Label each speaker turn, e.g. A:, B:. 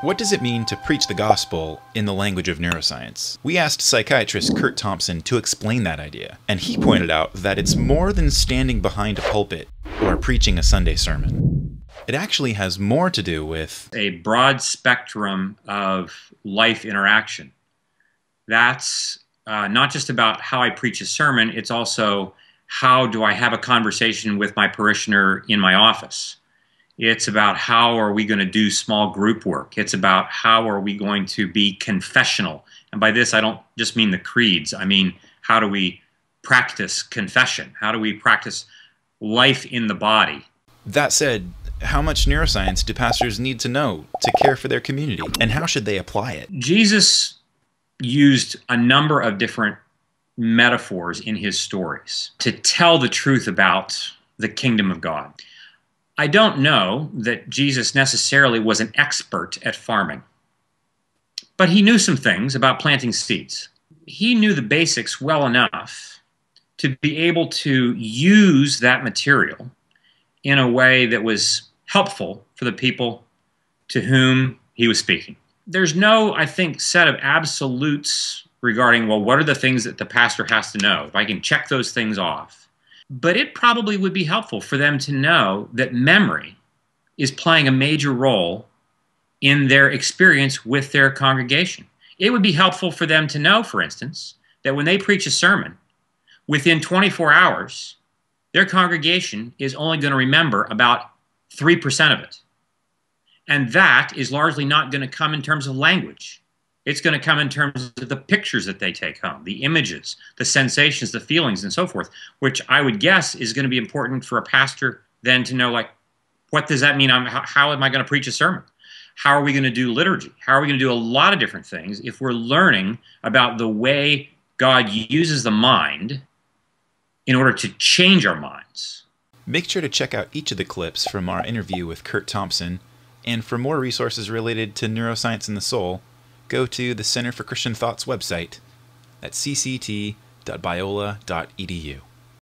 A: What does it mean to preach the gospel in the language of neuroscience? We asked psychiatrist Curt Thompson to explain that idea, and he pointed out that it's more than standing behind a pulpit or preaching a Sunday sermon. It actually has more to do with
B: a broad spectrum of life interaction. That's not just about how I preach a sermon, it's also how do I have a conversation with my parishioner in my office. It's about how are we going to do small group work. It's about how are we going to be confessional. And by this, I don't just mean the creeds. I mean, how do we practice confession? How do we practice life in the body?
A: That said, how much neuroscience do pastors need to know to care for their community, and how should they apply it?
B: Jesus used a number of different metaphors in his stories to tell the truth about the kingdom of God. I don't know that Jesus necessarily was an expert at farming, but he knew some things about planting seeds. He knew the basics well enough to be able to use that material in a way that was helpful for the people to whom he was speaking. There's no, I think, set of absolutes regarding, well, what are the things that the pastor has to know? If I can check those things off. But it probably would be helpful for them to know that memory is playing a major role in their experience with their congregation. It would be helpful for them to know, for instance, that when they preach a sermon, within 24 hours, their congregation is only going to remember about 3% of it. And that is largely not going to come in terms of language. It's going to come in terms of the pictures that they take home, the images, the sensations, the feelings, and so forth, which I would guess is going to be important for a pastor then to know, like, what does that mean? How am I going to preach a sermon? How are we going to do liturgy? How are we going to do a lot of different things if we're learning about the way God uses the mind in order to change our minds?
A: Make sure to check out each of the clips from our interview with Curt Thompson, and for more resources related to neuroscience and the soul, go to the Center for Christian Thought's website at cct.biola.edu.